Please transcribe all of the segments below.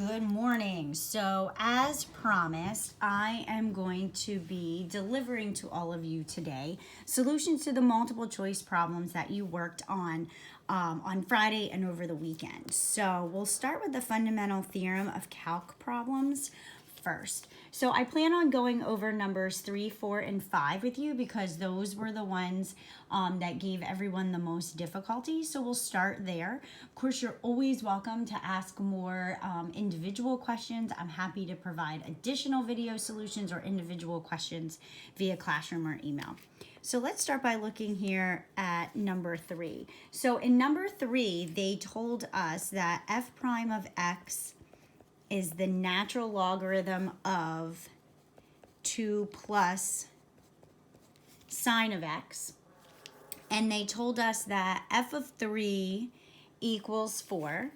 Good morning. So as promised, I am going to be delivering to all of you today solutions to the multiple choice problems that you worked on Friday and over the weekend. So we'll start with the fundamental theorem of calc problems first. So I plan on going over numbers 3, 4, and 5 with you because those were the ones that gave everyone the most difficulty. So we'll start there. Of course, you're always welcome to ask more individual questions. I'm happy to provide additional video solutions or individual questions via classroom or email. So let's start by looking here at number 3. So in number 3, they told us that f prime of x is the natural logarithm of 2 plus sine of x. And they told us that f of 3 equals 4.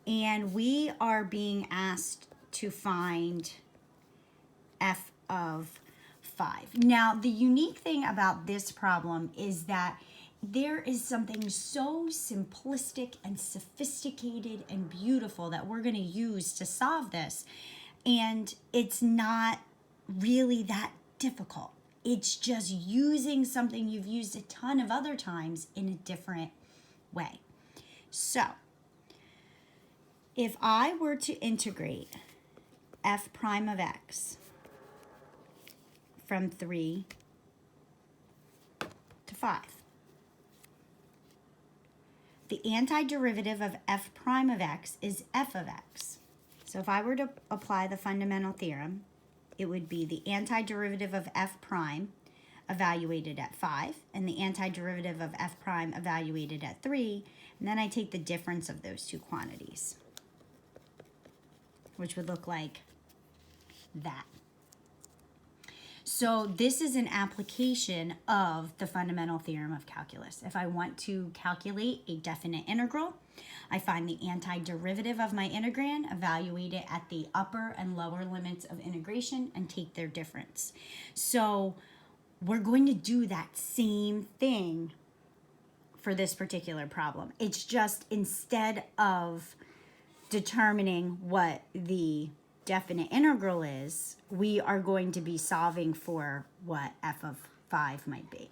And we are being asked to find f of 5. Now, the unique thing about this problem is that there is something so simplistic and sophisticated and beautiful that we're going to use to solve this. And it's not really that difficult. It's just using something you've used a ton of other times in a different way. So, if I were to integrate f prime of x from 3 to 5, the antiderivative of f prime of x is f of x. So if I were to apply the fundamental theorem, it would be the antiderivative of f prime evaluated at 5 and the antiderivative of f prime evaluated at 3, and then I take the difference of those two quantities, which would look like that. So this is an application of the fundamental theorem of calculus. If I want to calculate a definite integral, I find the antiderivative of my integrand, evaluate it at the upper and lower limits of integration, and take their difference. So we're going to do that same thing for this particular problem. It's just instead of determining what the definite integral is, we are going to be solving for what f of 5 might be.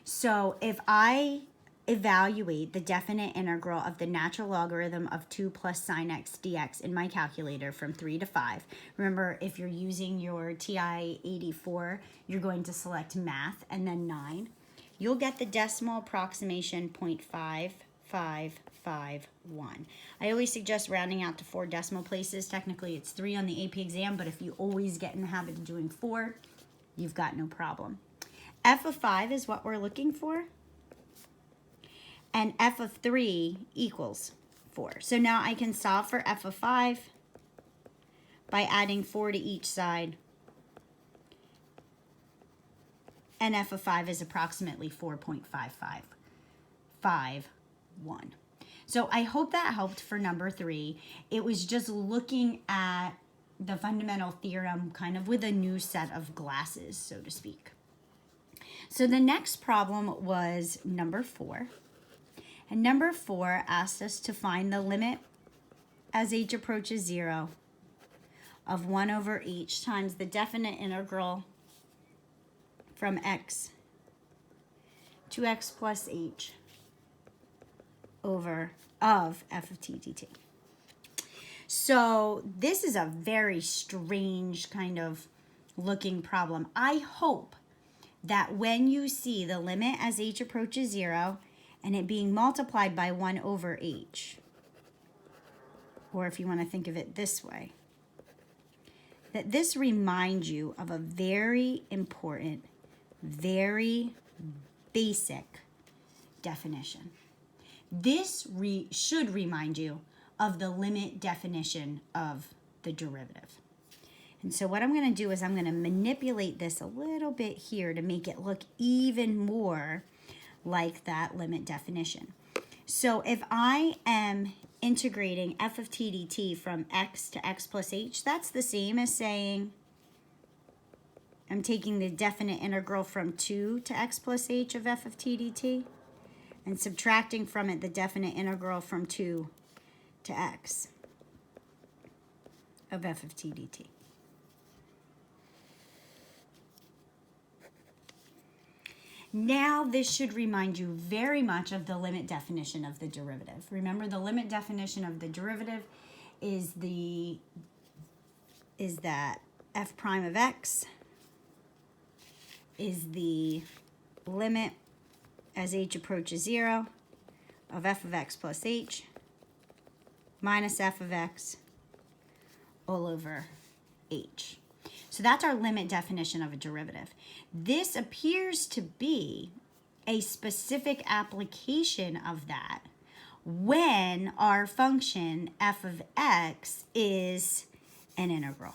So if I evaluate the definite integral of the natural logarithm of 2 plus sine x dx in my calculator from 3 to 5, remember if you're using your TI-84, you're going to select math and then 9. You'll get the decimal approximation 0.5551. I always suggest rounding out to 4 decimal places. Technically, it's 3 on the AP exam, but if you always get in the habit of doing 4, you've got no problem. F of 5 is what we're looking for, and f of 3 equals 4. So now I can solve for f of 5 by adding 4 to each side, and f of 5 is approximately 4.5551. So I hope that helped for number 3. It was just looking at the fundamental theorem kind of with a new set of glasses, so to speak. So the next problem was number 4. And number 4 asked us to find the limit as h approaches 0 of 1 over h times the definite integral from x to x plus h over of f of t dt. So this is a very strange kind of looking problem. I hope that when you see the limit as h approaches 0 and it being multiplied by 1 over h, or if you want to think of it this way, that this reminds you of a very important, very basic definition. This should remind you of the limit definition of the derivative. And so what I'm going to do is I'm going to manipulate this a little bit here to make it look even more like that limit definition. So if I am integrating f of t dt from x to x plus h, that's the same as saying I'm taking the definite integral from 2 to x plus h of f of t dt and subtracting from it the definite integral from 2 to x. of f of t dt. Now this should remind you very much of the limit definition of the derivative. Remember, the limit definition of the derivative is that f prime of x is the limit as h approaches 0 of f of x plus h minus f of x all over h. So that's our limit definition of a derivative. This appears to be a specific application of that when our function f of x is an integral.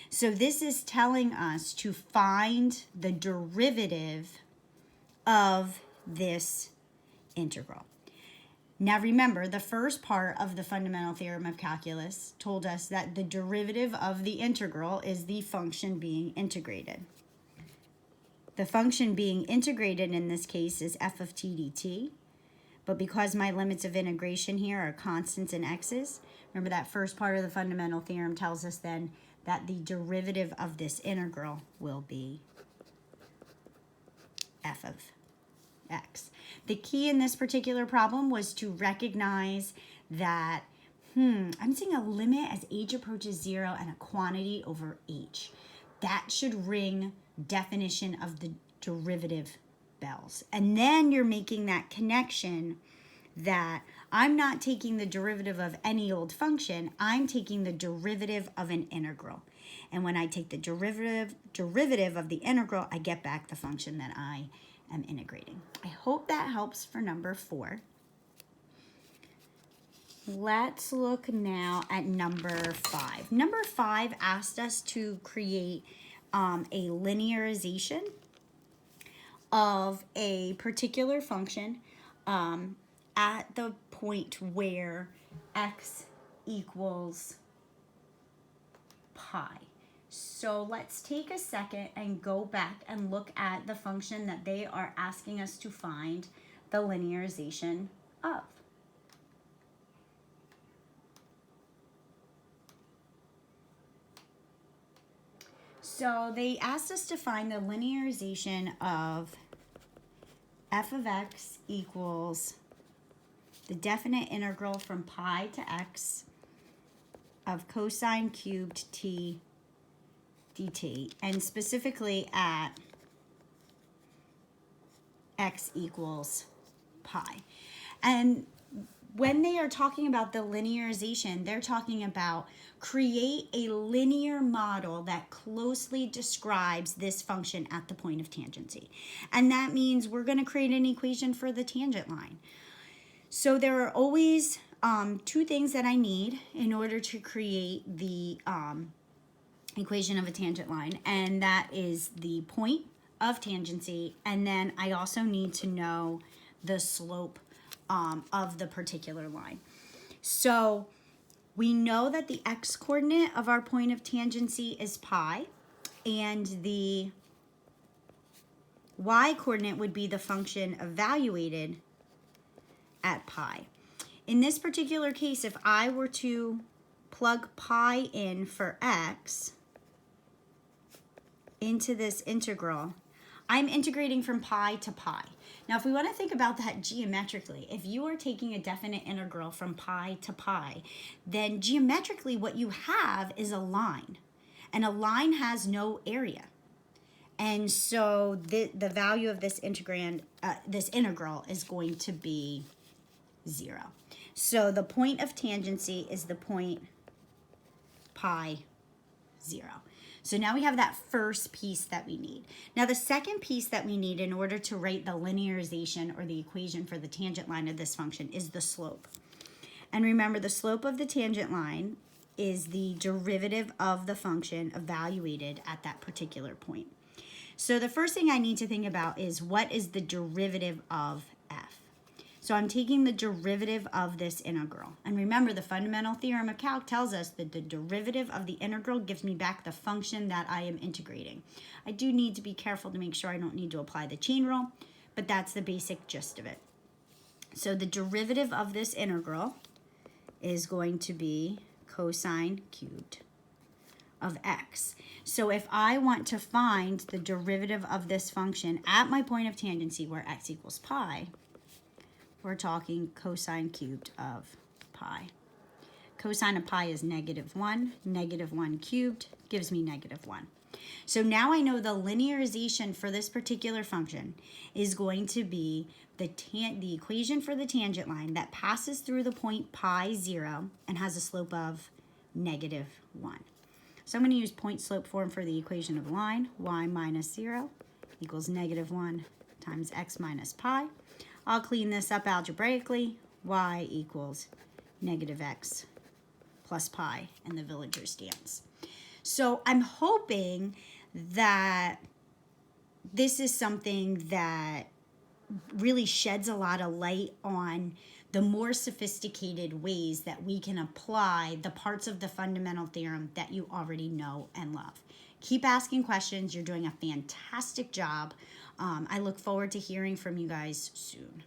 So this is telling us to find the derivative of this integral. Now remember, the first part of the fundamental theorem of calculus told us that the derivative of the integral is the function being integrated. The function being integrated in this case is f of t dt, but because my limits of integration here are constants and x's, remember that first part of the fundamental theorem tells us then that the derivative of this integral will be f of x. The key in this particular problem was to recognize that, I'm seeing a limit as h approaches 0 and a quantity over h. That should ring definition of the derivative bells. And then you're making that connection that I'm not taking the derivative of any old function, I'm taking the derivative of an integral. And when I take the derivative of the integral, I get back the function that I am integrating. I hope that helps for number 4. Let's look now at number 5. Number 5 asked us to create a linearization of a particular function at the point where x equals pi. So let's take a second and go back and look at the function that they are asking us to find the linearization of. So they asked us to find the linearization of f of x equals the definite integral from pi to x of cosine cubed t dt, and specifically at x equals pi. And when they are talking about the linearization, they're talking about create a linear model that closely describes this function at the point of tangency. And that means we're going to create an equation for the tangent line. So there are always two things that I need in order to create the equation of a tangent line, and that is the point of tangency, and then I also need to know the slope of the particular line. So we know that the x-coordinate of our point of tangency is pi, and the y-coordinate would be the function evaluated at pi. In this particular case, if I were to plug pi in for x into this integral, I'm integrating from pi to pi. Now, if we want to think about that geometrically, if you are taking a definite integral from pi to pi, then geometrically what you have is a line, and a line has no area. And so the value of this this integral is going to be 0. So the point of tangency is the point pi 0. So now we have that first piece that we need. Now the second piece that we need in order to write the linearization or the equation for the tangent line of this function is the slope. And remember, the slope of the tangent line is the derivative of the function evaluated at that particular point. So the first thing I need to think about is what is the derivative of f? So I'm taking the derivative of this integral. And remember, the fundamental theorem of calc tells us that the derivative of the integral gives me back the function that I am integrating. I do need to be careful to make sure I don't need to apply the chain rule, but that's the basic gist of it. So the derivative of this integral is going to be cosine cubed of x. So if I want to find the derivative of this function at my point of tangency where x equals pi, we're talking cosine cubed of pi. Cosine of pi is -1. -1 cubed gives me -1. So now I know the linearization for this particular function is going to be the equation for the tangent line that passes through the point pi 0 and has a slope of -1. So I'm going to use point slope form for the equation of the line. Y minus 0 equals -1 times x minus pi. I'll clean this up algebraically. Y equals -x plus pi in the villager's dance. So I'm hoping that this is something that really sheds a lot of light on the more sophisticated ways that we can apply the parts of the fundamental theorem that you already know and love. Keep asking questions. You're doing a fantastic job. I look forward to hearing from you guys soon.